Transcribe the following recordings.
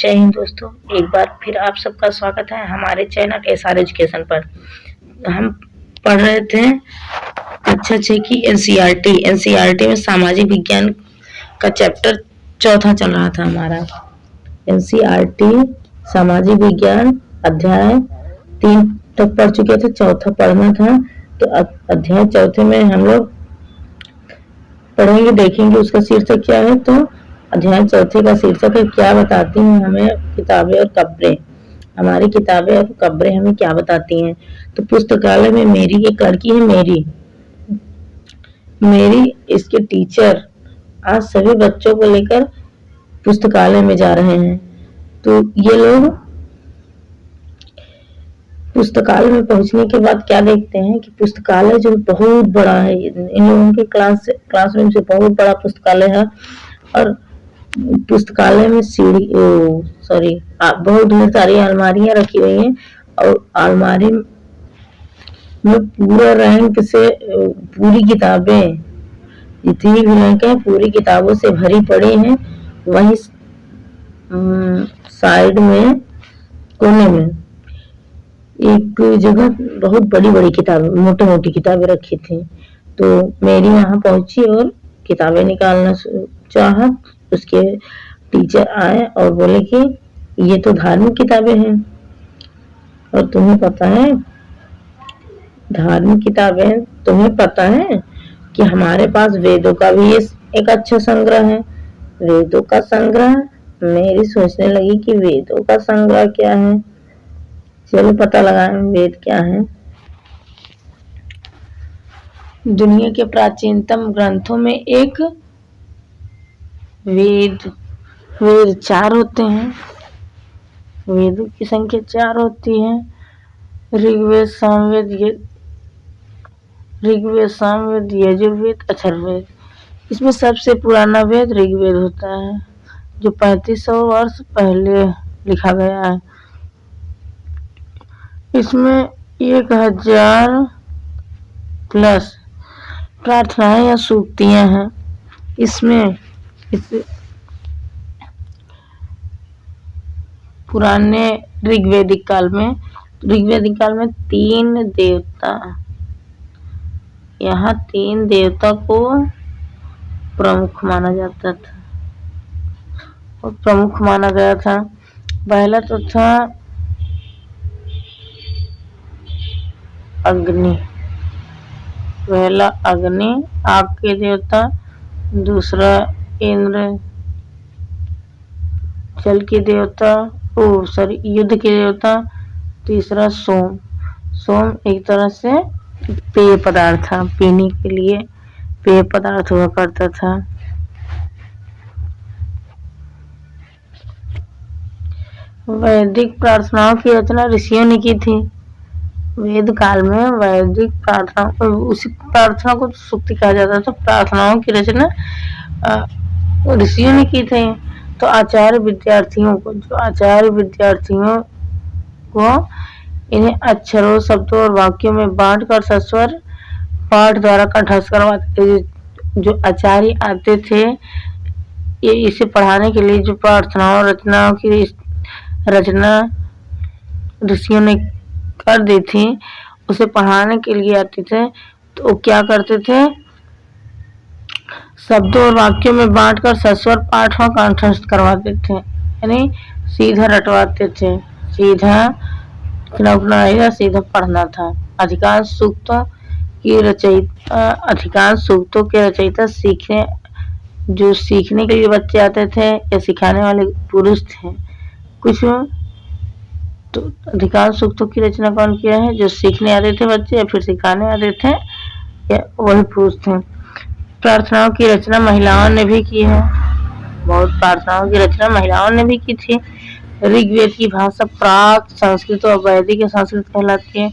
जय हिंद दोस्तों, एक बार फिर आप सबका स्वागत है हमारे चैनल एसआर एजुकेशन पर। हम पढ़ रहे थे कक्षा 6 की एनसीईआरटी में सामाजिक विज्ञान का चैप्टर चौथा चल रहा था हमारा। एनसीईआरटी सामाजिक विज्ञान अध्याय 3 तक पढ़ चुके थे, चौथा पढ़ना था। तो अध्याय चौथे में हम लोग पढ़ेंगे, देखेंगे उसका शीर्षक क्या है। तो अध्याय चौथे का शीर्षक है क्या बताती हैं हमें किताबें और कब्रें। हमारी किताबें और कब्रें हमें क्या बताती हैं। तो पुस्तकालय में मेरी एक लड़की है, मेरी इसके टीचर आज सभी बच्चों को लेकर पुस्तकालय में जा रहे हैं। तो ये लोग पुस्तकालय में पहुंचने के बाद क्या देखते हैं कि पुस्तकालय जो बहुत बड़ा है, इन लोगों के क्लासरूम से बहुत बड़ा पुस्तकालय है। और पुस्तकालय में बहुत ढेर सारी अलमारियां रखी हुई हैं और अलमारी में पूरा रैंक से पूरी किताबें, जितनी भी रैंक है पूरी किताबों से भरी पड़ी हैं। वहीं साइड में कोने में एक जगह बहुत बड़ी बड़ी किताबें, मोटी मोटी किताबें रखी थी। तो मेरी वहां पहुंची और किताबें निकालना चाहा। उसके टीचर आए और बोले कि ये तो धार्मिक किताबें हैं, और तुम्हें पता है धार्मिक किताबें, तुम्हें पता है कि हमारे पास वेदों का भी एक अच्छा संग्रह है। वेदों का संग्रह, मेरी सोचने लगी कि वेदों का संग्रह क्या है, चलो पता लगाएं वेद क्या है। दुनिया के प्राचीनतम ग्रंथों में एक वेद 4 होते हैं। वेदों की संख्या 4 होती है। ऋग्वेद, सामवेद, यजुर्वेद, अथर्ववेद। इसमें सबसे पुराना वेद ऋग्वेद होता है, जो 3500 वर्ष पहले लिखा गया है। इसमें 1000 प्लस प्रार्थनाएं या सूक्तियां हैं। इसमें पुराने ऋग्वेदिक काल में 3 देवता, यहाँ 3 देवता को प्रमुख माना जाता था और प्रमुख माना गया था। पहला तो था अग्नि, आग के देवता। दूसरा इंद्र, जल के देवता, युद्ध के देवता। तीसरा सोम एक तरह से पेय पदार्थ था, पीने के लिए पेय पदार्थ हुआ करता था। वैदिक प्रार्थनाओं की रचना ऋषियों ने की थी। वेद काल में वैदिक प्रार्थना, उसी प्रार्थना को सूक्ति कहा जाता था। प्रार्थनाओं की रचना ऋषियों ने की थी। तो आचार्य विद्यार्थियों को इन्हें अक्षरों, शब्दों और वाक्यों में बांटकर सस्वर पाठ द्वारा कंठस्थ करवाते थे। जो आचार्य आते थे, ये इसे पढ़ाने के लिए जो प्रार्थनाओं रचनाओं की रचना ऋषियों ने कर दी थी, उसे पढ़ाने के लिए आते थे। तो क्या करते थे, शब्दों और वाक्यों में बांटकर सस्वर पाठ और कंठस्थ करवाते थे, यानी सीधा रटवाते थे, सीधा पढ़ना था। अधिकांश सूक्तों के रचयिता सीखने के लिए बच्चे आते थे या सिखाने वाले पुरुष थे। कुछ तो अधिकांश सूक्तों की रचना कौन किया है, जो सीखने आते थे बच्चे या फिर सिखाने आते थे, या वही पुरुष थे। प्रार्थनाओं की रचना महिलाओं ने भी की है, बहुत प्रार्थनाओं की रचना महिलाओं ने भी की थी। ऋग्वेद की भाषा प्राक संस्कृत और वैदिक संस्कृत कहलाती है।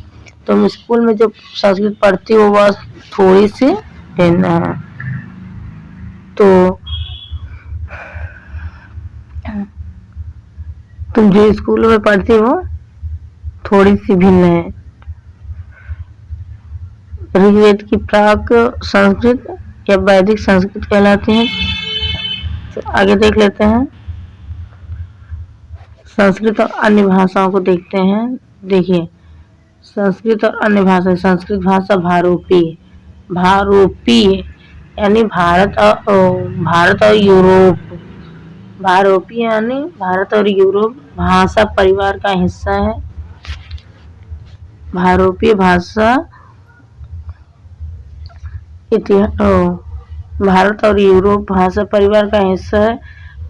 तुम स्कूल में जो संस्कृत पढ़ती हो वह थोड़ी सी भिन्न है। तो तुम जो स्कूल में पढ़ती हो थोड़ी सी भिन्न है। ऋग्वेद की प्राक संस्कृत या वैदिक संस्कृत कहलाती है। तो आगे देख लेते हैं। संस्कृत और अन्य भाषाओं को देखते हैं। देखिए, संस्कृत और अन्य भाषा। संस्कृत भाषा भारोपीय यानी भारत और यूरोप। भारोपीय यानी भारत और यूरोप भाषा परिवार का हिस्सा है। भारोपीय भाषा भारत और यूरोप भाषा परिवार का हिस्सा है।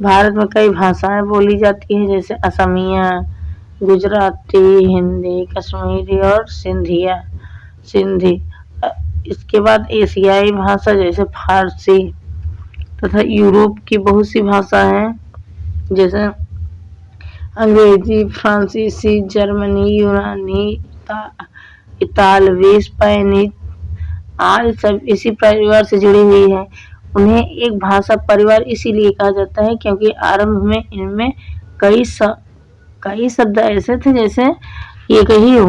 भारत में कई भाषाएं बोली जाती हैं, जैसे असमिया, गुजराती, हिंदी, कश्मीरी और सिंधी। इसके बाद एशियाई भाषा जैसे फारसी तथा यूरोप की बहुत सी भाषा हैं, जैसे अंग्रेजी, फ्रांसीसी, जर्मनी, यूनानी, इतालवी, स्पेनिश आज सब इसी परिवार से जुड़ी हुई है। उन्हें एक भाषा परिवार इसीलिए कहा जाता है क्योंकि आरंभ में इनमें कई शब्द ऐसे थे जैसे ये कही हो।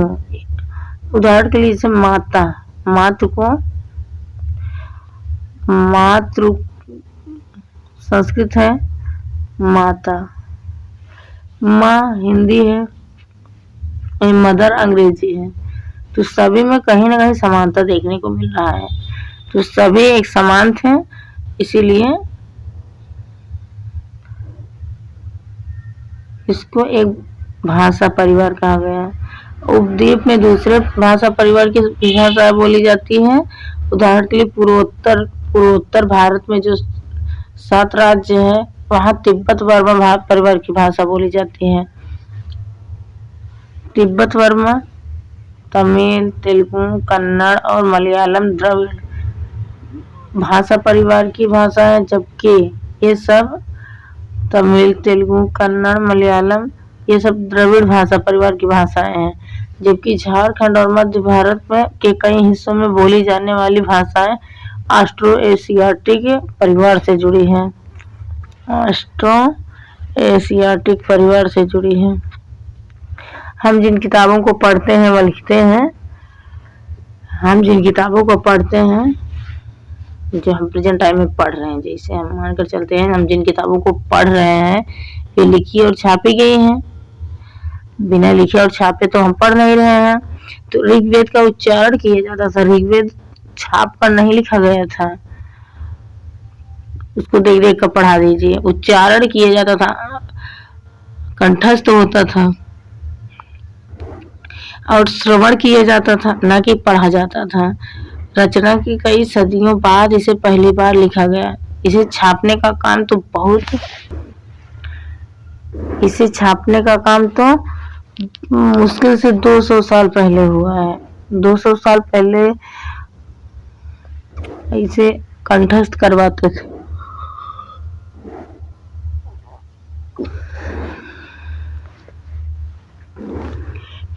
उदाहरण के लिए जैसे मातृ संस्कृत है माता, माँ हिंदी है, मदर अंग्रेजी है। तो सभी में कहीं ना कहीं समानता देखने को मिल रहा है। तो सभी एक समान थे, इसीलिए इसको एक भाषा परिवार कहा गया है। उपद्वीप में दूसरे भाषा परिवार की भाषा बोली जाती है। उदाहरण के लिए पूर्वोत्तर भारत में जो 7 राज्य है वहाँ तिब्बत वर्मा परिवार की भाषा बोली जाती है। तिब्बत वर्मा तमिल, तेलुगु, कन्नड़ और मलयालम द्रविड़ भाषा परिवार की भाषा है, जबकि ये सब तमिल, तेलुगु, कन्नड़, मलयालम ये सब द्रविड़ भाषा परिवार की भाषाएं हैं। जबकि झारखंड और मध्य भारत में के कई हिस्सों में बोली जाने वाली भाषाएं ऑस्ट्रो एशियाटिक परिवार से जुड़ी हैं। ऑस्ट्रो एशियाटिक परिवार से जुड़ी हैं। हम जिन किताबों को पढ़ते हैं व लिखते हैं, हम जिन किताबों को पढ़ते हैं जो हम प्रेजेंट टाइम में पढ़ रहे हैं, जैसे हम मानकर चलते हैं हम जिन किताबों को पढ़ रहे हैं ये लिखी और छापी गई हैं। बिना लिखे और छापे तो हम पढ़ नहीं रहे हैं। तो ऋग्वेद का उच्चारण किया जाता था, ऋग्वेद छाप कर नहीं लिखा गया था। उसको देख देख कर पढ़ा दीजिए। उच्चारण किया जाता था, कंठस्थ होता था और श्रवण किया जाता था, न कि पढ़ा जाता था। रचना की कई सदियों बाद इसे पहली बार लिखा गया। इसे छापने का काम तो मुश्किल से 200 साल पहले हुआ है। 200 साल पहले इसे कंठस्थ करवाते थे।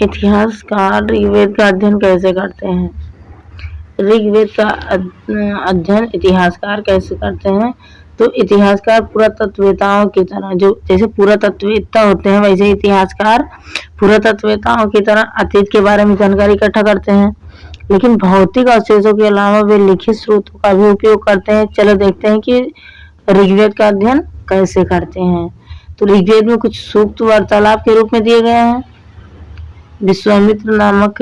इतिहासकार ऋग्वेद का अध्ययन कैसे करते हैं? ऋग्वेद का अध्ययन इतिहासकार कैसे करते हैं? तो इतिहासकार पुरातत्ववेताओं की तरह, जो जैसे पुरातत्ववेत्ता होते हैं वैसे इतिहासकार पुरातत्ववेताओं की तरह अतीत के बारे में जानकारी इकट्ठा करते हैं, लेकिन भौतिक अवशेषों के अलावा वे लिखित स्रोतों का भी उपयोग करते हैं। चलो देखते हैं कि ऋग्वेद का अध्ययन कैसे करते हैं। तो ऋग्वेद में कुछ सूक्त वार्तालाप के रूप में दिए गए हैं। विश्वामित्र नामक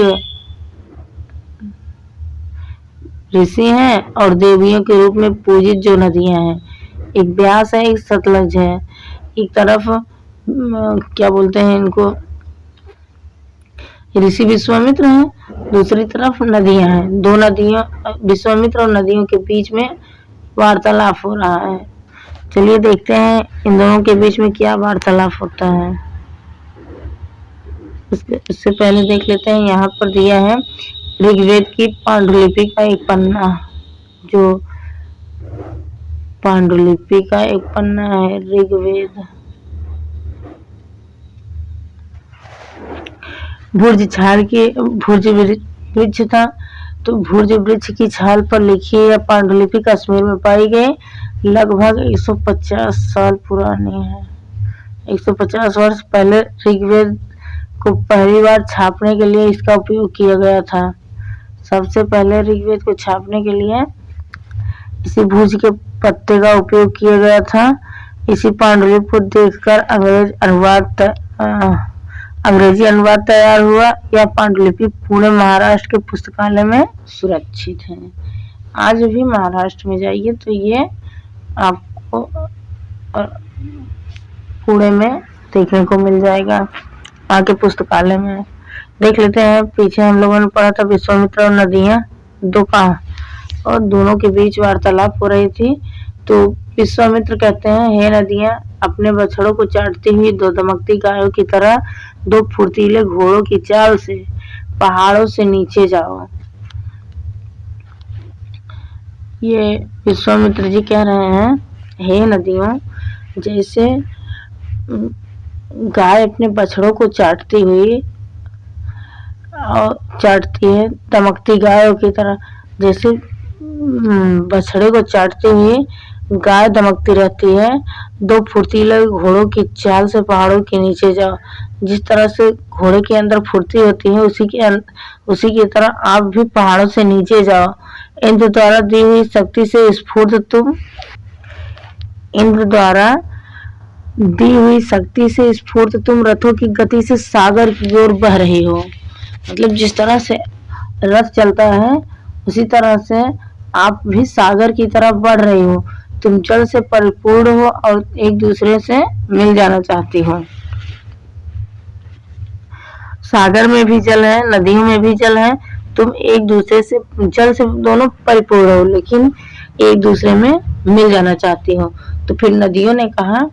ऋषि हैं और देवियों के रूप में पूजित जो नदियां हैं, एक ब्यास है, एक सतलज है। एक तरफ क्या बोलते हैं इनको, ऋषि विश्वामित्र हैं, दूसरी तरफ नदियां हैं। दो नदियों, विश्वामित्र और नदियों के बीच में वार्तालाप हो रहा है। चलिए देखते हैं इन दोनों के बीच में क्या वार्तालाप होता है। इससे पहले देख लेते हैं, यहाँ पर दिया है ऋग्वेद की पांडुलिपि का एक पन्ना, जो पांडुलिपि का एक पन्ना है ऋग्वेद। भुर्ज वृक्ष था, तो भुर्ज वृक्ष की छाल पर लिखी यह पांडुलिपि कश्मीर में पाई गई, लगभग 150 साल पुरानी है। 150 वर्ष पहले ऋग्वेद को पहली बार छापने के लिए इसका उपयोग किया गया था। सबसे पहले ऋग्वेद को छापने के लिए इसी भुज के पत्ते का उपयोग किया गया था। इसी पांडुलिपि को देखकर अंग्रेज अंग्रेजी अनुवाद तैयार हुआ। यह पांडुलिपि पुणे महाराष्ट्र के पुस्तकालय में सुरक्षित है। आज भी महाराष्ट्र में जाइए तो ये आपको पुणे में देखने को मिल जाएगा। आगे पुस्तकालय में देख लेते हैं। पीछे हम लोगों ने पढ़ा था विश्वामित्र और नदियां दो कहा, और दोनों के बीच वार्तालाप हो रही थी। तो विश्वामित्र कहते हैं, हे नदियां, अपने बछड़ों को चाटती हुई दो दमकती गायों की तरह दो फुर्तीले घोड़ों की चाल से पहाड़ों से नीचे जाओ। ये विश्वामित्र जी कह रहे हैं, हे नदियों, जैसे गाय अपने बछड़ों को चाटती हुई और चाटती है दमकती गायों की तरह, जैसे बछड़े को चाटती हुई गाय दमकती रहती है, दो फुर्तीले घोड़ों की चाल से पहाड़ों के नीचे जाओ। जिस तरह से घोड़े के अंदर फुर्ती होती है, उसी की तरह आप भी पहाड़ों से नीचे जाओ। इंद्र द्वारा दी हुई शक्ति से स्फूर्त तुम रथों की गति से सागर की ओर बह रही हो। मतलब जिस तरह से रथ चलता है उसी तरह से आप भी सागर की तरफ बढ़ रही हो। तुम जल से परिपूर्ण हो और एक दूसरे से मिल जाना चाहती हो। सागर में भी जल है, नदियों में भी जल है। तुम एक दूसरे से जल से दोनों परिपूर्ण हो, लेकिन एक दूसरे में मिल जाना चाहती हो। तो फिर नदियों ने कहा,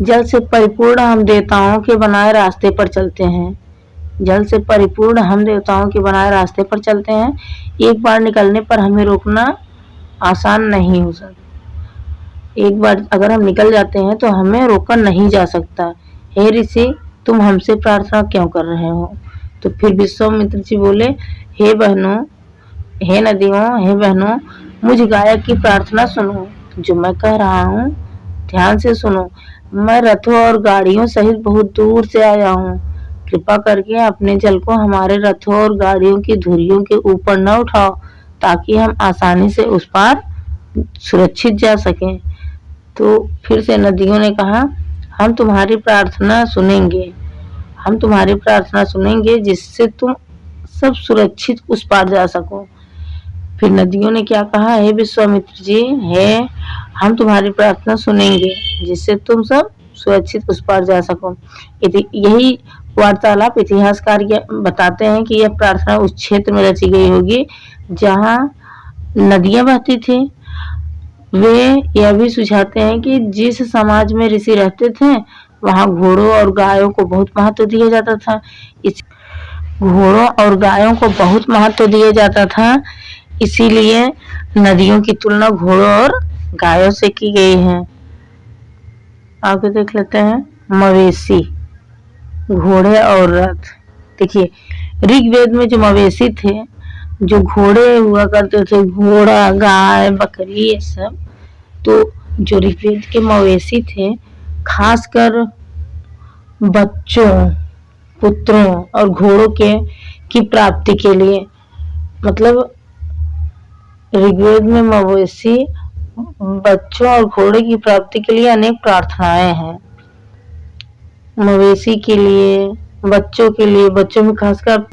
जल से परिपूर्ण हम देवताओं के बनाए रास्ते पर चलते हैं। जल से परिपूर्ण हम देवताओं के बनाए रास्ते पर चलते हैं। एक बार निकलने पर हमें रोकना आसान नहीं हो सकता। एक बार अगर हम निकल जाते हैं तो हमें रोका नहीं जा सकता। हे ऋषि, तुम हमसे प्रार्थना क्यों कर रहे हो? तो फिर विश्वामित्र जी बोले, हे बहनों, हे नदियों, हे बहनों, मुझ गायक की प्रार्थना सुनो। जो मैं कह रहा हूँ ध्यान से सुनो। मैं रथों और गाड़ियों सहित बहुत दूर से आया हूँ। कृपा करके अपने जल को हमारे रथों और गाड़ियों की धुरियों के ऊपर न उठाओ, ताकि हम आसानी से उस पार सुरक्षित जा सकें। तो फिर से नदियों ने कहा, हम तुम्हारी प्रार्थना सुनेंगे, हम तुम्हारी प्रार्थना सुनेंगे, जिससे तुम सब सुरक्षित उस पार जा सको। फिर नदियों ने क्या कहा, हे विश्वामित्र जी, हम तुम्हारी प्रार्थना सुनेंगे, जिससे तुम सब सुरक्षित उस पार जा सको। यही वार्तालाप इतिहासकार बताते हैं कि यह प्रार्थना उस क्षेत्र में रची गई होगी जहाँ नदियां बहती थी। वे यह भी सुझाते हैं कि जिस समाज में ऋषि रहते थे वहाँ घोड़ों और गायों को बहुत महत्व दिया जाता था। घोड़ों और गायों को बहुत महत्व दिया जाता था, इसीलिए नदियों की तुलना घोड़ों और गायों से की गई है। आगे देख लेते हैं मवेशी, घोड़े और रथ। देखिए, ऋग्वेद में जो मवेशी थे, जो घोड़े हुआ करते थे, घोड़ा, गाय, बकरी, ये सब, तो जो ऋग्वेद के मवेशी थे, खासकर बच्चों, पुत्रों और घोड़ों की प्राप्ति के लिए, मतलब ऋग्वेद में मवेशी बच्चों और घोड़े की प्राप्ति के लिए अनेक प्रार्थनाएं हैं। मवेशी के लिए, बच्चों के लिए, बच्चों में खासकर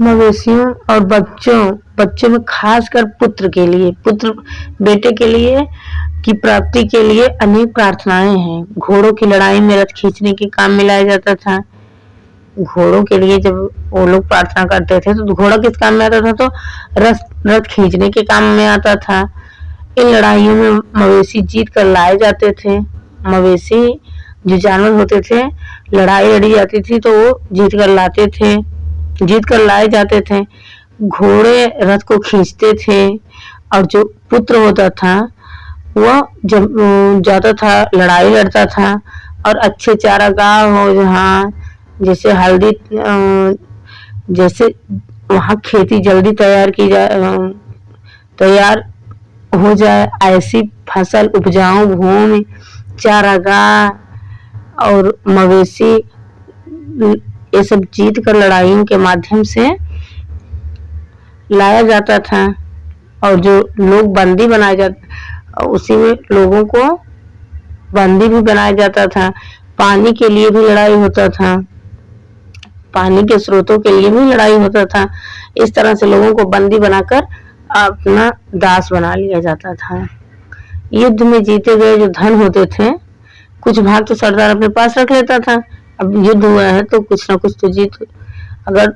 मवेशियों और बच्चों में खासकर पुत्र के लिए, पुत्र बेटे के लिए की प्राप्ति के लिए अनेक प्रार्थनाएं हैं। घोड़ों की लड़ाई में रथ खींचने के काम में लाया जाता था। घोड़ों के लिए जब वो लोग प्रार्थना करते थे तो घोड़ा किस काम में आता था? तो रथ खींचने के काम में आता था। इन लड़ाइयों में मवेशी जीत कर लाए जाते थे। मवेशी जो जानवर होते थे, लड़ाई लड़ी जाती थी तो वो जीत कर लाए जाते थे। घोड़े रथ को खींचते थे और जो पुत्र होता था वह जब जाता था, लड़ाई लड़ता था। और अच्छे चारागाह हो जहाँ, जैसे हल्दी, जैसे वहाँ खेती जल्दी तैयार हो जाए, ऐसी फसल उपजाऊ भूमि, चारागाह और मवेशी, ये सब जीत कर लड़ाइयों के माध्यम से लाया जाता था। और जो लोग बंदी बनाए जाते, उसी में लोगों को बंदी भी बनाया जाता था। पानी के लिए भी लड़ाई होता था, पानी के स्रोतों के लिए भी लड़ाई होता था। इस तरह से लोगों को बंदी बनाकर अपना दास बना लिया जाता था। युद्ध में जीते गए जो धन होते थे, कुछ भाग तो सरदार अपने पास रख लेता था। अब युद्ध हुआ है तो कुछ ना कुछ तो जीत, अगर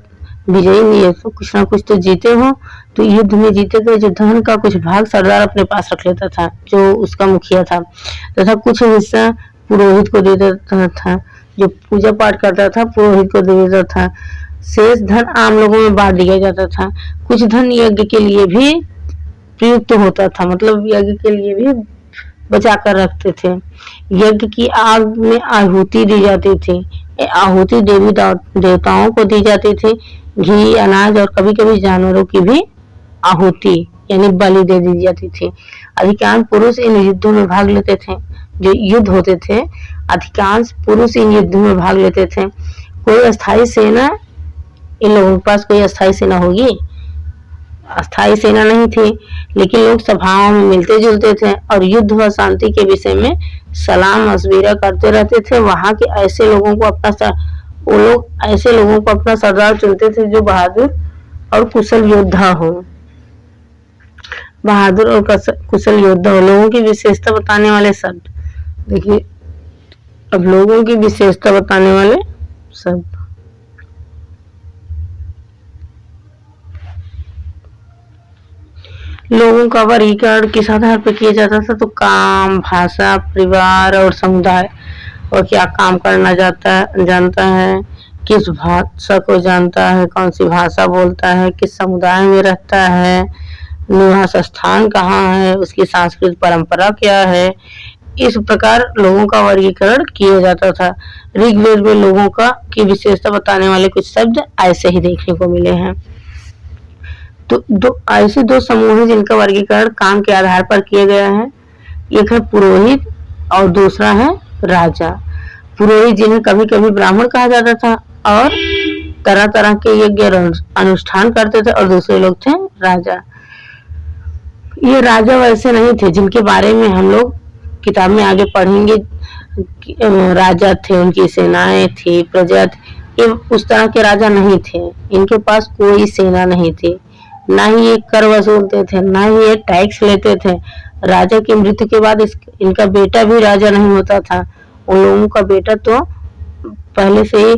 विजयी हुई है तो कुछ ना कुछ तो जीते हो। तो युद्ध में जीते गए जो धन का कुछ भाग सरदार अपने पास रख लेता था, जो उसका मुखिया था, तथा कुछ हिस्सा पुरोहित को दे देता था, जो पूजा पाठ करता था पुरोहित को दे देता था। शेष धन आम लोगों में बांट दिया जाता था। कुछ धन यज्ञ के लिए भी प्रयुक्त होता था, मतलब यज्ञ के लिए भी बचा कर रखते थे। यज्ञ की आग में आहुति दी जाती थी। आहुति देवी देवताओं को दी जाती थी। घी, अनाज और कभी कभी जानवरों की भी आहुति यानी बलि दे दी जाती थी। अधिकांश पुरुष इन युद्धों में भाग लेते थे। जो युद्ध होते थे, अधिकांश पुरुष इन युद्धों में भाग लेते थे। कोई अस्थायी सेना, इन लोगों के पास कोई अस्थायी सेना होगी? अस्थायी सेना नहीं थी, लेकिन लोग सभाओं में मिलते जुलते थे और युद्ध व शांति के विषय में सलाह मशविरा करते रहते थे। वहां के ऐसे लोगों को वो लोग ऐसे लोगों को अपना सरदार चुनते थे जो बहादुर और कुशल योद्धा हो। बहादुर और कुशल योद्धा हो। लोगों की विशेषता बताने वाले शब्द देखिए। अब लोगों की विशेषता बताने वाले शब्द, लोगों का वर्गीकरण किस आधार पर किया जाता था? तो काम, भाषा, परिवार और समुदाय, और क्या काम करना जानता है, किस भाषा को जानता है, कौन सी भाषा बोलता है, किस समुदाय में रहता है, निवास स्थान कहाँ है, उसकी सांस्कृतिक परंपरा क्या है। इस प्रकार लोगों का वर्गीकरण किया जाता था। ऋग्वेद में लोगों की विशेषता बताने वाले कुछ शब्द ऐसे ही देखने को मिले हैं। तो ऐसे दो समूह हैं जिनका वर्गीकरण काम के आधार पर किया गया है। एक है पुरोहित और दूसरा है राजा। पुरोहित जिन्हें कभी कभी ब्राह्मण कहा जाता था और तरह तरह के यज्ञ अनुष्ठान करते थे, और दूसरे लोग थे राजा। ये राजा वैसे नहीं थे जिनके बारे में हम लोग किताब में आगे पढ़ेंगे। राजा थे, उनकी सेनाएं थी, प्रजा थी। ये उस तरह के राजा नहीं थे। इनके पास कोई सेना नहीं थी, ना ही ये कर वसूलते थे, ना ही ये टैक्स लेते थे। राजा की मृत्यु के बाद इनका बेटा भी राजा नहीं होता था। उन लोगों का बेटा तो पहले से ही,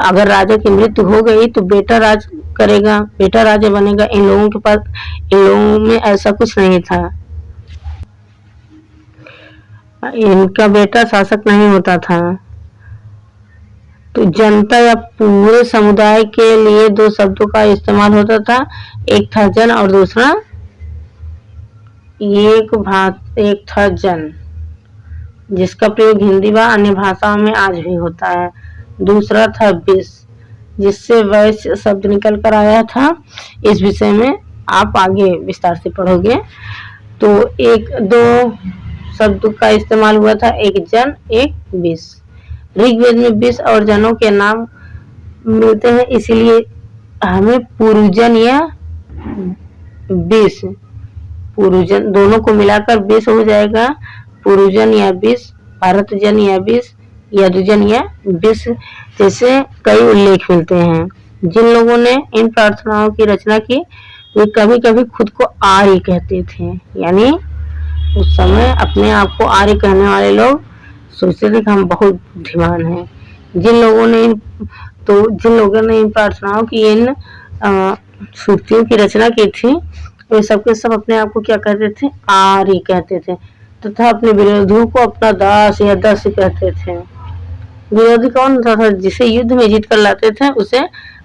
अगर राजा की मृत्यु हो गई तो बेटा राज करेगा, बेटा राजा बनेगा। इन लोगों में ऐसा कुछ नहीं था। इनका बेटा शासक नहीं होता था। तो जनता या पूरे समुदाय के लिए दो शब्दों का इस्तेमाल होता था। एक था जन और दूसरा एक था जन, जिसका प्रयोग हिंदी व अन्य भाषाओं में आज भी होता है। दूसरा था विष, जिससे वैश्य शब्द निकल कर आया था। इस विषय में आप आगे विस्तार से पढ़ोगे। तो एक दो शब्द का इस्तेमाल हुआ था, एक जन एक विष। ऋग्वेद में विष और जनों के नाम मिलते हैं, इसीलिए हमें पुरुजन या विष, पुरुजन दोनों को मिलाकर विष हो जाएगा। पुरुजन या विष, भारतजन या विष, यदुजन या विष जैसे कई उल्लेख मिलते हैं। जिन लोगों ने इन प्रार्थनाओं की रचना की वे कभी कभी खुद को आर्य कहते थे। यानी उस समय अपने आप को आर्य कहने वाले लोग सोचते थे कि हम बहुत बुद्धिमान हैं। जिन लोगों ने इन प्रार्थनाओं की, इन सूक्तियों की रचना की थी, वे सबके सब अपने आप को क्या कहते थे? आर्य कहते थे, तथा अपने विरोधियों को अपना दास या दस्य कहते थे। विरोधी कौन होता था? जिसे युद्ध में जीत कर लाते थे उसे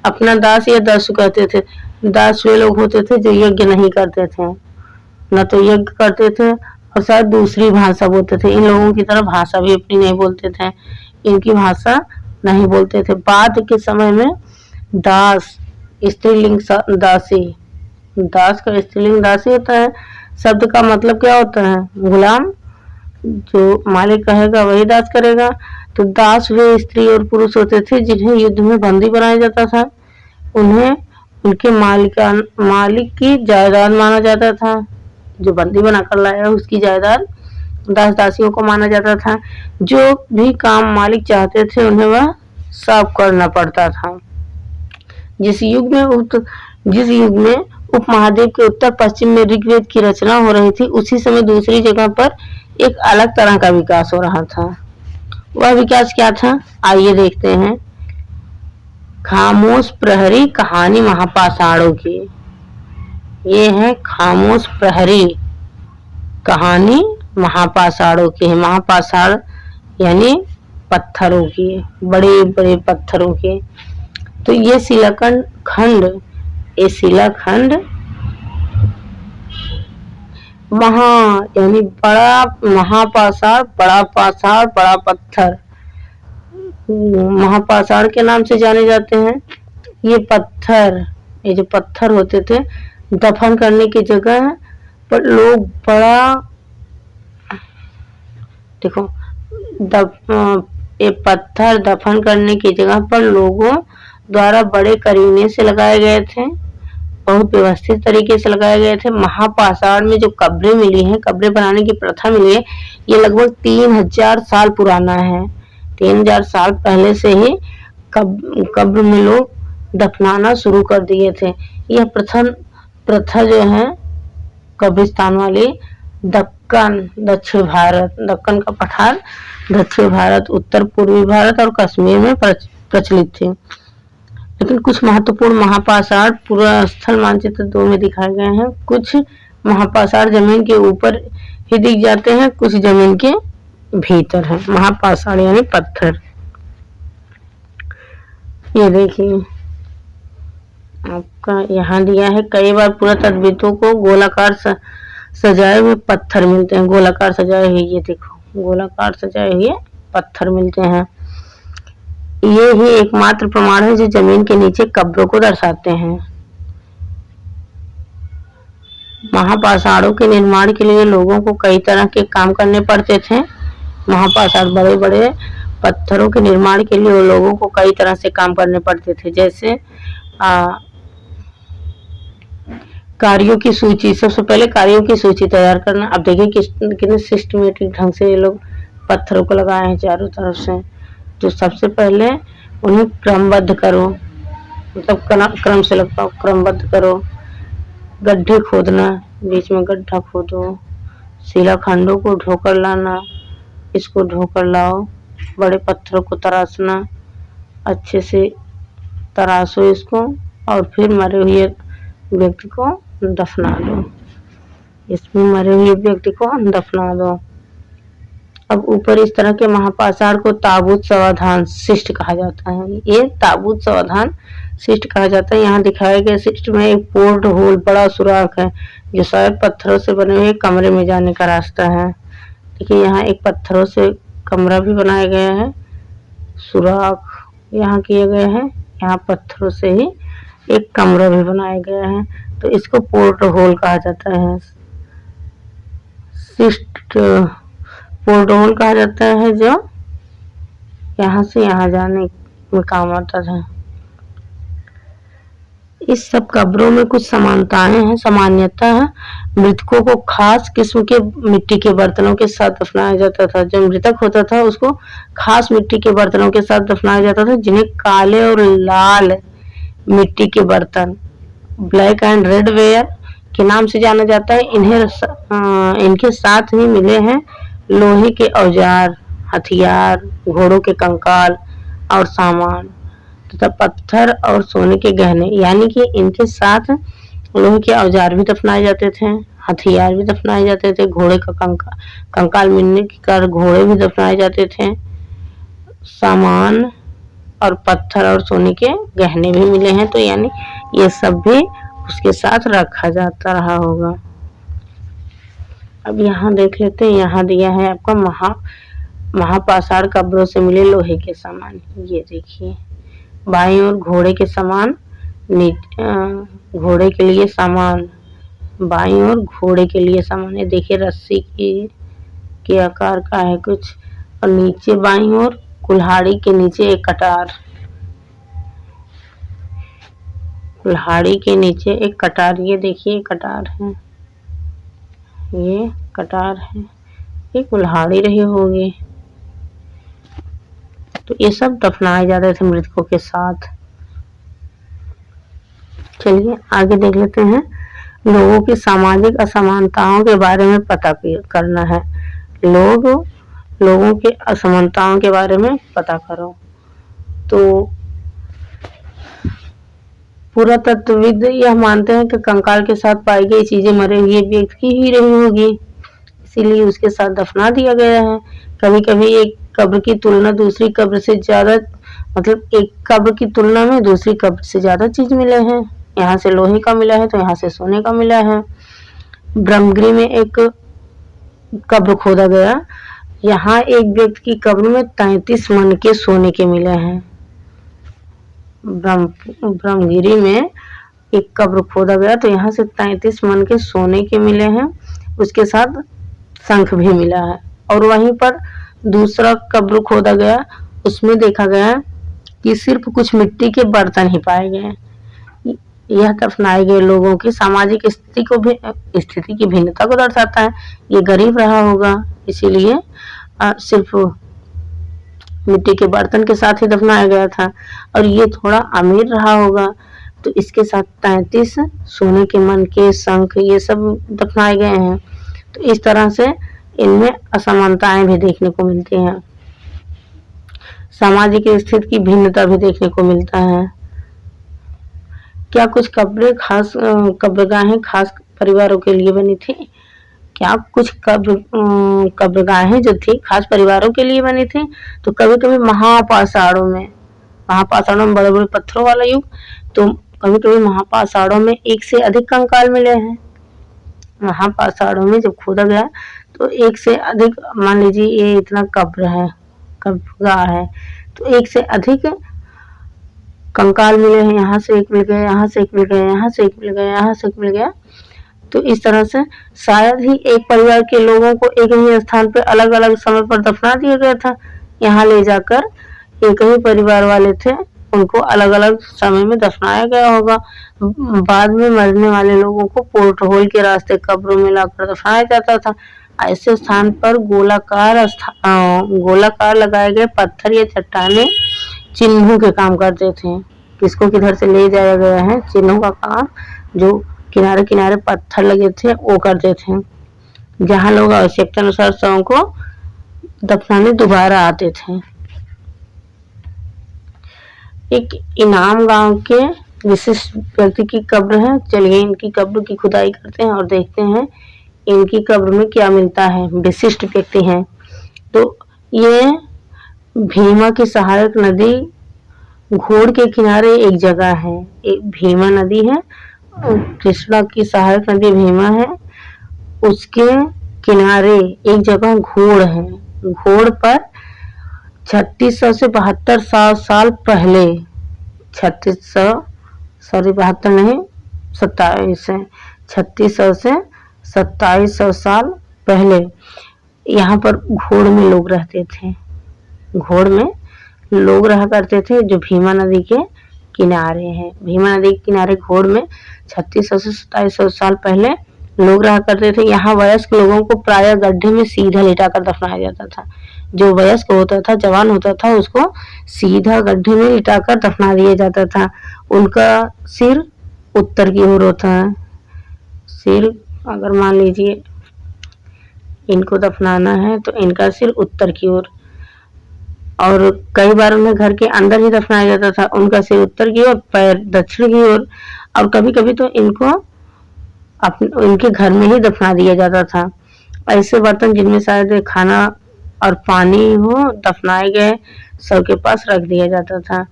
अपना दास या दस्य कहते थे। दास वे लोग होते थे जो यज्ञ नहीं करते थे, न तो यज्ञ करते थे और शायद दूसरी भाषा बोलते थे। इन लोगों की तरह भाषा भी अपनी नहीं बोलते थे, इनकी भाषा नहीं बोलते थे। बाद के समय में दास स्त्रीलिंग दासी, दास का स्त्रीलिंग दासी होता है। शब्द का मतलब क्या होता है? गुलाम, जो मालिक कहेगा वही दास करेगा। तो दास वे स्त्री और पुरुष होते थे जिन्हें युद्ध में बंदी बनाया जाता था। उन्हें उनके मालिक की जायदाद माना जाता था। जो बंदी बनाकर लाया उसकी जायदाद दास दासियों को माना जाता था। जो भी काम मालिक चाहते थे उन्हें वह सब करना पड़ता था। जिस युग में उपमहाद्वीप के उत्तर पश्चिम में ऋग्वेद की रचना हो रही थी, उसी समय दूसरी जगह पर एक अलग तरह का विकास हो रहा था। वह विकास क्या था, आइए देखते हैं। खामोश प्रहरी कहानी महापाषाणों की। ये है खामोश प्रहरी कहानी महापाषाणों की है। महापाषाण यानी पत्थरों की, बड़े बड़े पत्थरों की। तो ये शिलाखंड यानी बड़ा महापाषाण, बड़ा पाषाण, बड़ा पत्थर महापाषाण के नाम से जाने जाते हैं। ये जो पत्थर होते थे दफन करने की जगह पर लोग ये पत्थर दफन करने की जगह पर लोगों द्वारा बड़े करीने से लगाए गए थे, बहुत व्यवस्थित तरीके से लगाए गए थे। महापाषाण में जो कब्रें मिली हैं, कब्रें बनाने की प्रथा मिली है, ये लगभग 3000 साल पुराना है। 3000 साल पहले से ही कब्र में लोग दफनाना शुरू कर दिए थे। यह प्रथा जो है कब्रिस्तान वाली दक्कन का पठार, दक्षिण भारत, उत्तर पूर्वी भारत और कश्मीर में प्रचलित थी। लेकिन कुछ महत्वपूर्ण महापाषाण पूरा स्थल मानचित्र 2 में दिखाए गए हैं। कुछ महापाषाण जमीन के ऊपर ही दिख जाते हैं, कुछ जमीन के भीतर है। महापाषाण यानी पत्थर। ये देखिए आपका यहाँ दिया है। कई बार पुरातत्वविदों को गोलाकार सजाए हुए पत्थर मिलते हैं। गोलाकार सजाए हुए, ये देखो गोलाकार सजाए हुए पत्थर मिलते हैं। ये ही एकमात्र प्रमाण है जो जमीन के नीचे कब्रों को दर्शाते हैं। महापाषाणों के निर्माण के लिए लोगों को कई तरह के काम करने पड़ते थे। महापाषाण बड़े बड़े पत्थरों के निर्माण के लिए लोगों को कई तरह से काम करने पड़ते थे। जैसे कार्यों की सूची, सबसे पहले कार्यों की सूची तैयार करना। अब देखिए कितने सिस्टमेटिक ढंग से ये लोग पत्थरों को लगाए हैं चारों तरफ से। तो सबसे पहले उन्हें क्रमबद्ध करो, मतलब क्रम से लगाओ, क्रमबद्ध करो। गड्ढे खोदना, बीच में गड्ढा खोदो। शिलाखंडों को ढोकर लाना, इसको ढोकर लाओ। बड़े पत्थरों को तराशना, अच्छे से तराशो इसको, और फिर मरे हुए व्यक्ति को दफना दो। इसमें मरे हुए व्यक्ति को दफना दो। अब ऊपर इस तरह के महापाषाण को ताबूत सावधान शिष्ट कहा जाता है। ये ताबूत सावधान शिष्ट कहा जाता है। यहाँ दिखाए गए शिष्ट में एक पोर्ट होल, बड़ा सुराख है, जो शायद पत्थरों से बने हुए कमरे में जाने का रास्ता है। देखिए यहाँ एक पत्थरों से कमरा भी बनाया गया है, सुराख यहाँ किए गए हैं। यहाँ पत्थरों से ही एक कमरा भी बनाया गया है, तो इसको पोर्ट होल कहा जाता है। शिष्ट पोर्ट होल कहा जाता है, जो यहाँ से यहाँ जाने में काम आता था। इस सब कब्रों में कुछ समानताएं हैं, सामान्यता है। मृतकों को खास किस्म के मिट्टी के बर्तनों के साथ दफनाया जाता था। जब मृतक होता था उसको खास मिट्टी के बर्तनों के साथ दफनाया जाता था, जिन्हें काले और लाल मिट्टी के बर्तन, ब्लैक एंड रेड वेयर के नाम से जाना जाता है। इनके साथ ही मिले हैं लोहे के औजार, हथियार, घोड़ों के कंकाल और सामान, तथा पत्थर और सोने के गहने। यानी कि इनके साथ लोहे के औजार भी दफनाए जाते थे, हथियार भी दफनाए जाते थे, घोड़े का कंकाल मिलने के कारण घोड़े भी दफनाए जाते थे, सामान और पत्थर और सोने के गहने भी मिले हैं। तो यानी ये सब भी उसके साथ रखा जाता रहा होगा। अब यहाँ देख लेते हैं। यहाँ दिया है आपका महापाषाण कब्रों से मिले लोहे के सामान। ये देखिए बाईं ओर घोड़े के सामान, घोड़े के लिए सामान, बाईं ओर घोड़े के लिए सामान। ये देखिए रस्सी के आकार का है कुछ, और नीचे बाईं ओर कुल्हाड़ी के नीचे एक कटार, कुल्हाड़ी के नीचे एक कटार। ये देखिए कटार है, ये कटार है। ये कुल्हाड़ी रही होगी। तो ये सब दफनाए जाते थे मृतकों के साथ। चलिए आगे देख लेते हैं। लोगों की सामाजिक असमानताओं के बारे में पता करना है। लोगों के असमानताओं के बारे में पता करो। तो पुरातत्वविद यह मानते हैं कि कंकाल के साथ पाई गई चीजें मरे हुए व्यक्ति की ही रही होगी, इसीलिए उसके साथ दफना दिया गया है। कभी कभी एक कब्र की तुलना दूसरी कब्र से ज्यादा, मतलब एक कब्र की तुलना में दूसरी कब्र से ज्यादा चीज मिले हैं। यहाँ से लोहे का मिला है तो यहाँ से सोने का मिला है। ब्रह्मगिरी में एक कब्र खोदा गया, यहाँ एक व्यक्ति की कब्र में 33 मन के सोने के मिले हैं। ब्रह्मगिरी में एक कब्र खोदा गया तो यहाँ से 33 मन के सोने के मिले हैं, उसके साथ शंख भी मिला है। और वहीं पर दूसरा कब्र खोदा गया, उसमें देखा गया कि सिर्फ कुछ मिट्टी के बर्तन ही पाए गए। यह दफनाए गए लोगों की सामाजिक स्थिति की भिन्नता को दर्शाता है। ये गरीब रहा होगा, इसीलिए सिर्फ मिट्टी के बर्तन के साथ ही दफनाया गया था। और ये थोड़ा अमीर रहा होगा तो इसके साथ 33 सोने के मन के शंख ये सब दफनाए गए हैं। तो इस तरह से इनमें असमानताएं भी देखने को मिलती हैं, सामाजिक स्थिति की भिन्नता भी देखने को मिलता है। क्या कुछ कब्रगाहें खास परिवारों के लिए बनी थी? क्या कुछ कब्रगाहें जो थी खास परिवारों के लिए बनी थी? तो कभी कभी महापाषाणों में बड़े बड़े पत्थरों वाला युग, तो कभी कभी महापाषाणों में एक से अधिक कंकाल मिले हैं। महापाषाणों में जब खोदा गया तो एक से अधिक, मान लीजिए ये इतना कब्रगाह है तो एक से अधिक कंकाल मिले हैं। यहाँ से एक मिल गया, यहाँ से एक मिल गया, यहाँ से एक मिल गया, यहाँ से एक मिल गया। तो इस तरह से शायद ही एक परिवार के लोगों को एक ही स्थान पर अलग अलग समय पर दफना दिया गया था। यहाँ ले जाकर एक ही परिवार वाले थे, उनको अलग अलग समय में दफनाया गया होगा। बाद में मरने वाले लोगों को पोर्ट होल के रास्ते कब्रों में लाकर दफनाया जाता था। ऐसे स्थान पर गोलाकार लगाए गए पत्थर या चट्टाने चिन्हों के काम करते थे। किसको किधर से ले जाया गया है, चिन्हों का काम जो किनारे किनारे पत्थर लगे थे वो करते थे, जहाँ लोग आवश्यकता अनुसार शवों को दफनाने दोबारा आते थे। एक इनाम गांव के विशिष्ट व्यक्ति की कब्र है। चलिए इनकी कब्र की खुदाई करते हैं और देखते हैं इनकी कब्र में क्या मिलता है। विशिष्ट व्यक्ति हैं तो ये भीमा की सहायक नदी घोड़ के किनारे एक जगह है। एक भीमा नदी है, कृष्णा की सहायक नदी भीमा है, उसके किनारे एक जगह घोड़ है। घोड़ पर 3600 से 72 साल पहले, 3600 नहीं 27 है, 3600 से 2700 साल पहले यहाँ पर घोड़ में लोग रहते थे। घोड़ में लोग रहा करते थे जो भीमा नदी के किनारे हैं। भीमा नदी के किनारे घोड़ में 3600 से 2700 साल पहले लोग रहा करते थे। यहाँ वयस्क लोगों को प्रायः गड्ढे में सीधा लिटाकर दफनाया जाता था। जो वयस्क होता था, जवान होता था, उसको सीधा गड्ढे में लिटाकर दफना दिया जाता था। उनका सिर उत्तर की ओर होता है। सिर, अगर मान लीजिए इनको दफनाना है तो इनका सिर उत्तर की ओर, और कई बार उन्हें घर के अंदर ही दफनाया जाता था। उनका सिर उत्तर की ओर, पैर दक्षिण की ओर, और कभी कभी तो इनको इनके घर में ही दफना दिया जाता था। ऐसे बर्तन जिनमें शायद खाना और पानी हो, दफनाए गए शव के पास रख दिया जाता था।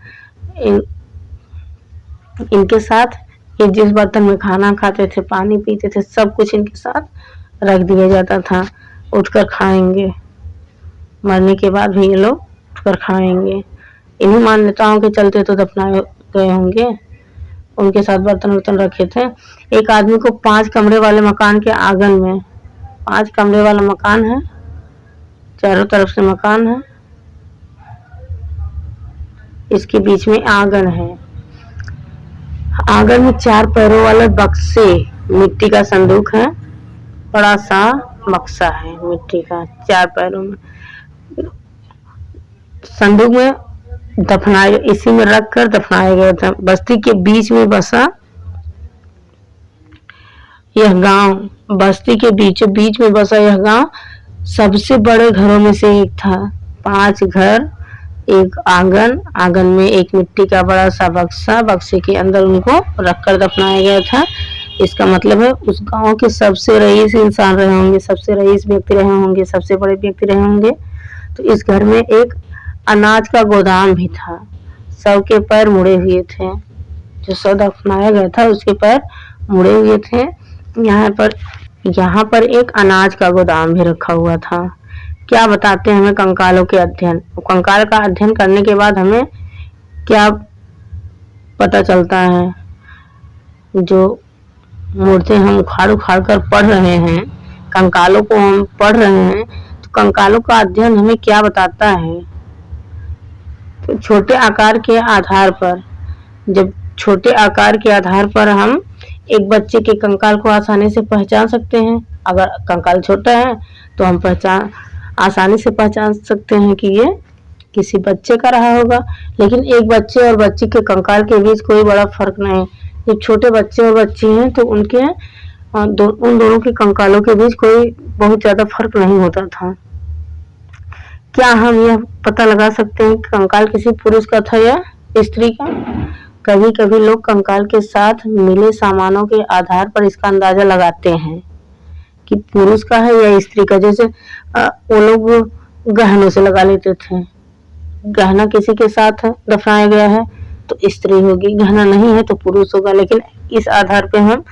इनके साथ ये जिस बर्तन में खाना खाते थे, पानी पीते थे, सब कुछ इनके साथ रख दिया जाता था। उठकर खाएंगे, मरने के बाद भी ये लोग उठकर खाएंगे। इन्हीं मान्यताओं के चलते तो दफनाए गए होंगे। उनके साथ बर्तन रखे थे। एक आदमी को 5 कमरे वाले मकान के आंगन में, 5 कमरे वाला मकान है, चारों तरफ से मकान है, इसके बीच में आंगन है। आंगन में 4 पैरों वाले बक्से, मिट्टी का संदूक है बड़ा सा, बक्सा है मिट्टी का, 4 पैरों में संदूक में दफनाया, इसी में रखकर दफनाया गया था। बस्ती के बीच में बसा यह गांव, बस्ती के बीचों बीच में बसा यह गांव सबसे बड़े घरों में से एक था। 5 घर, एक आंगन, आंगन में एक मिट्टी का बड़ा सा बक्सा, बक्से के अंदर उनको रखकर दफनाया गया था। इसका मतलब है उस गांव के सबसे रईस इंसान रहे होंगे, सबसे रईस व्यक्ति रहे होंगे, सबसे बड़े व्यक्ति रहे होंगे। तो इस घर में एक अनाज का गोदाम भी था। सबके पैर मुड़े हुए थे, जो सब दफनाया गया था उसके पैर मुड़े हुए थे। यहाँ पर एक अनाज का गोदाम भी रखा हुआ था। क्या बताते हैं हमें कंकालों के अध्ययन? कंकाल का अध्ययन करने के बाद हमें क्या पता चलता है? जो मूर्तें हम उखाड़ उखाड़ कर पढ़ रहे हैं, कंकालों को हम पढ़ रहे हैं, तो कंकालों का अध्ययन हमें क्या बताता है? तो छोटे आकार के आधार पर, जब छोटे आकार के आधार पर हम एक बच्चे के कंकाल को आसानी से पहचान सकते हैं। अगर कंकाल छोटा है तो हम आसानी से पहचान सकते हैं कि ये किसी बच्चे का रहा होगा। लेकिन एक बच्चे और बच्ची के कंकाल के बीच कोई बड़ा फर्क नहीं। जब छोटे बच्चे और बच्ची हैं तो उन दोनों के कंकालों के बीच कोई बहुत ज्यादा फर्क नहीं होता था। क्या हम यह पता लगा सकते हैं कि कंकाल किसी पुरुष का था या स्त्री का? कभी कभी लोग कंकाल के साथ मिले सामानों के आधार पर इसका अंदाजा लगाते हैं कि पुरुष का है या स्त्री का। जैसे वो लोग गहनों से लगा लेते थे, गहना किसी के साथ दफनाया गया है तो स्त्री होगी, गहना नहीं है तो पुरुष होगा। लेकिन इस आधार पे हम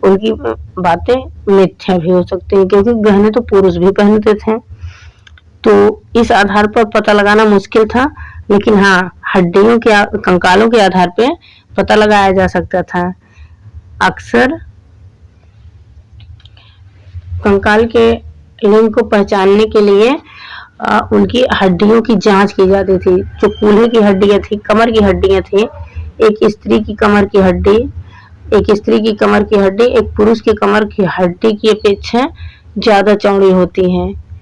उनकी बातें मिथ्या भी हो सकती हैं, क्योंकि गहने तो पुरुष भी पहनते थे। तो इस आधार पर पता लगाना मुश्किल था। लेकिन हाँ, हड्डियों के कंकालों के आधार पे पता लगाया जा सकता था। अक्सर कंकाल के लिंग को पहचानने के लिए उनकी हड्डियों की जांच की जाती थी। जो कूल्हे की हड्डियां थी, कमर की हड्डियां थी, एक स्त्री की कमर की हड्डी, एक पुरुष की कमर की हड्डी की अपेक्षा ज्यादा चौड़ी होती है।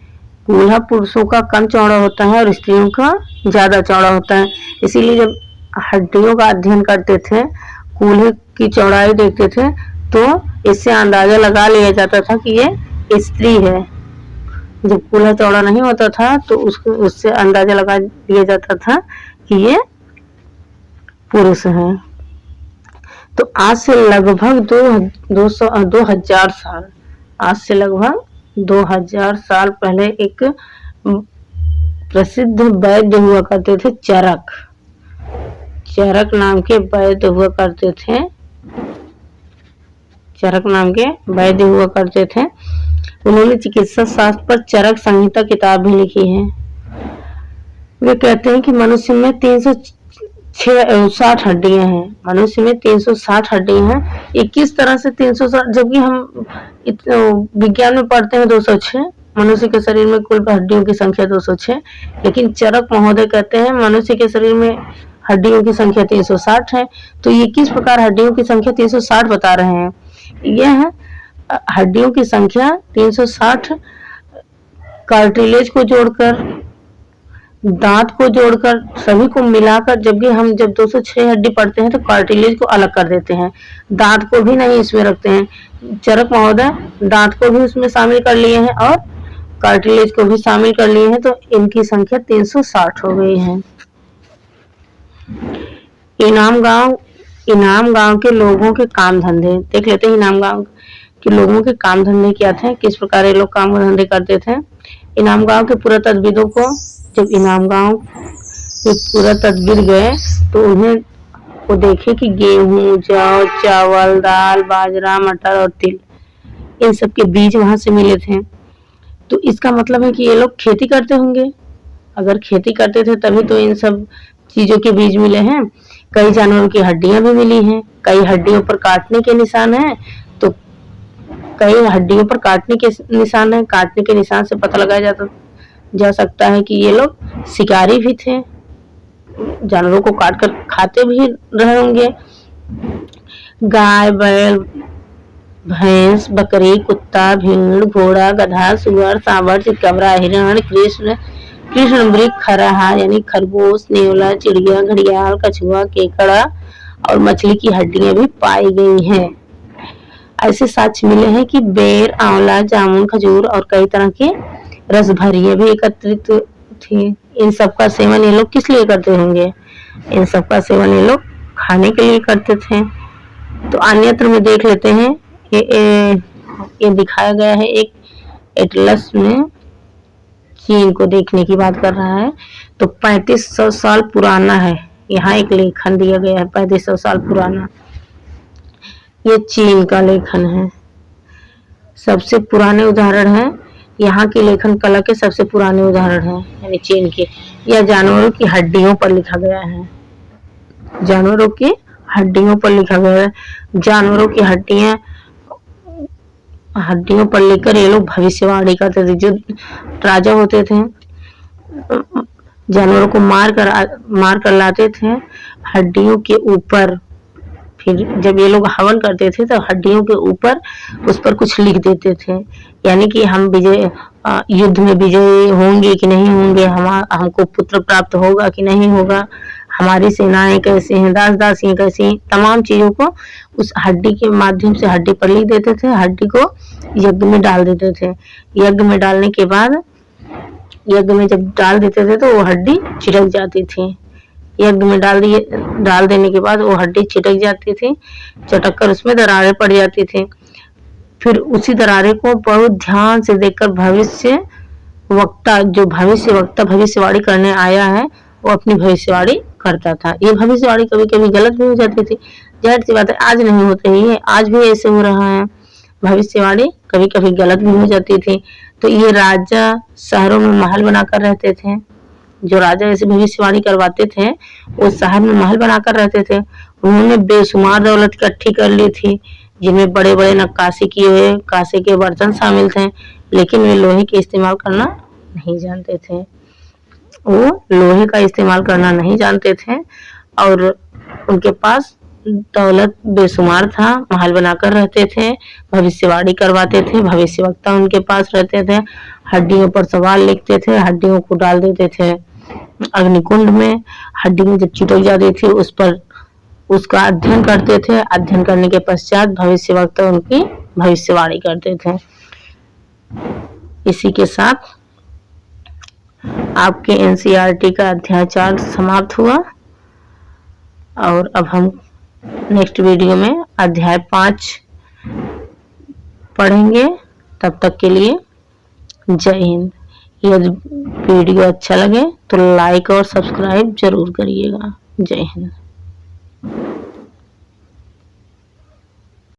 कूल्हा पुरुषों का कम चौड़ा होता है और स्त्रियों का ज्यादा चौड़ा होता है। इसीलिए जब हड्डियों का अध्ययन करते थे, कूल्हे की चौड़ाई देखते थे, तो इससे अंदाजा लगा लिया जाता था कि ये स्त्री है। जब कूल्हा चौड़ा नहीं होता था तो उससे अंदाजा लगा लिया जाता था कि ये पुरुष है। तो आज से लगभग 2000 साल, आज से लगभग 2000 साल पहले एक प्रसिद्ध वैद्य हुआ करते थे, चरक नाम के वैद्य हुआ करते थे। उन्होंने चिकित्सा शास्त्र पर चरक संहिता किताब भी लिखी है। वे कहते हैं कि मनुष्य में 360 हड्डियां हैं। मनुष्य में 360 हड्डियां हैं। ये किस तरह से 360, जबकि हम विज्ञान में पढ़ते हैं 206, मनुष्य के शरीर में कुल हड्डियों की संख्या 206, लेकिन चरक महोदय कहते हैं मनुष्य के शरीर में हड्डियों की संख्या 360 है। तो ये किस प्रकार हड्डियों की संख्या 360 बता रहे हैं? यह हड्डियों की संख्या 360 कार्टिलेज को जोड़कर, दांत को जोड़कर, सभी को मिलाकर, जबकि हम जब 206 हड्डी पढ़ते हैं तो कार्टिलेज को अलग कर देते हैं, दांत को भी नहीं इसमें रखते हैं। चरक महोदय दांत को भी उसमें शामिल कर लिए हैं और कार्टिलेज को भी शामिल कर लिए हैं, तो इनकी संख्या 360 हो गई है। इनाम गांव के लोगों के काम धंधे देख लेते हैं। इनाम गांव के लोगों के काम धंधे क्या थे, किस प्रकार ये लोग काम धंधे करते थे। इनाम गांव के पुरातत्विदों को जब इनाम गांव के पुरातत्विद गए तो उन्हें वो देखे कि गेहूं, जौ, चावल, दाल, बाजरा, मटर और तिल, इन सब के बीज वहां से मिले थे। तो इसका मतलब है कि ये लोग खेती करते होंगे। अगर खेती करते थे तभी तो इन सब चीजों के बीज मिले हैं। कई जानवरों की हड्डियां भी मिली हैं, कई हड्डियों पर काटने के निशान हैं, तो कई हड्डियों पर काटने के निशान हैं। काटने के निशान से पता लगाया जा सकता है कि ये लोग शिकारी भी थे, जानवरों को काट कर खाते भी रहे होंगे। गाय, बैल, भैंस, बकरी, कुत्ता, भेड़, घोड़ा, गधा, सुअर, सांभर, चितकबरा, हिरण, कृष्ण मृग, खरहा यानी खरगोश, नेवला, चिड़िया, घड़ियाल, कछुआ, केकड़ा और मछली की हड्डियां भी पाई गई हैं। ऐसे साक्ष्य मिले हैं कि बेर, आंवला, जामुन, खजूर और कई तरह के रसभरियां भी एकत्रित थी। इन सब का सेवन ये लोग किस लिए करते होंगे? इन सब का सेवन ये लोग खाने के लिए करते थे। तो अन्यत्र में देख लेते हैं, ये दिखाया गया है एक एटलस में, चीन को देखने की बात कर रहा है। तो 3500 साल पुराना है। यहाँ एक लेखन दिया गया है 3500 साल पुराना। ये चीन का लेखन है, सबसे पुराने उदाहरण है। यहाँ की लेखन कला के सबसे पुराने उदाहरण है, यानी चीन के। यह जानवरों की हड्डियों पर लिखा गया है, जानवरों की हड्डियों पर लिखा गया है। जानवरों की हड्डियों पर लेकर ये लोग भविष्यवाणी करते थे। जो राजा होते थे, जानवरों को मार कर लाते थे हड्डियों के ऊपर। फिर जब ये लोग हवन करते थे तो हड्डियों के ऊपर उस पर कुछ लिख देते थे, यानी कि हम युद्ध में विजयी होंगे कि नहीं होंगे, हमको पुत्र प्राप्त होगा कि नहीं होगा, हमारी सेनाएं कैसे हैं, दास दासियां कैसी हैं, तमाम चीजों को उस हड्डी के माध्यम से हड्डी पर लिख देते थे। हड्डी को यज्ञ में डाल देते थे। यज्ञ में डालने के बाद, यज्ञ में जब डाल देते थे तो वो हड्डी छिटक जाती थी। यज्ञ में डाल देने के बाद वो हड्डी छिटक जाती थी, चटक कर उसमें दरारें पड़ जाती थी। फिर उसी दरारे को बहुत ध्यान से देखकर भविष्यवाणी करने आया है, वो अपनी भविष्यवाणी करता था। ये भविष्यवाणी कभी कभी गलत भी हो जाती थी, जाहिर सी बात है, आज नहीं हो रही है, आज भी ऐसे हो रहा है। भविष्यवाणी कभी कभी गलत भी हो जाती थी। तो ये राजा शहरों में महल बनाकर रहते थे। जो राजा ऐसे भविष्यवाणी करवाते थे वो शहर में महल बनाकर रहते थे। उन्होंने बेशुमार दौलत इकट्ठी कर ली थी, जिनमें बड़े बड़े नक्काशी किए हुए कांसे के बर्तन शामिल थे, लेकिन वे लोहे के इस्तेमाल करना नहीं जानते थे। वो लोहे का इस्तेमाल करना नहीं जानते थे और उनके पास दौलत बेशुमार था, महल बनाकर रहते थे, भविष्यवाणी करवाते थे, भविष्यवक्ता उनके पास रहते थे, हड्डियों पर सवाल लिखते थे, हड्डियों को डाल देते थे अग्निकुंड में। हड्डी में जब चिटक जाती थी उस पर उसका अध्ययन करते थे। अध्ययन करने के पश्चात भविष्यवक्ता उनकी भविष्यवाणी करते थे। इसी के साथ आपके एनसीईआरटी का अध्याय 4 समाप्त हुआ और अब हम नेक्स्ट वीडियो में अध्याय 5 पढ़ेंगे। तब तक के लिए जय हिंद। यदि वीडियो अच्छा लगे तो लाइक और सब्सक्राइब जरूर करिएगा। जय हिंद।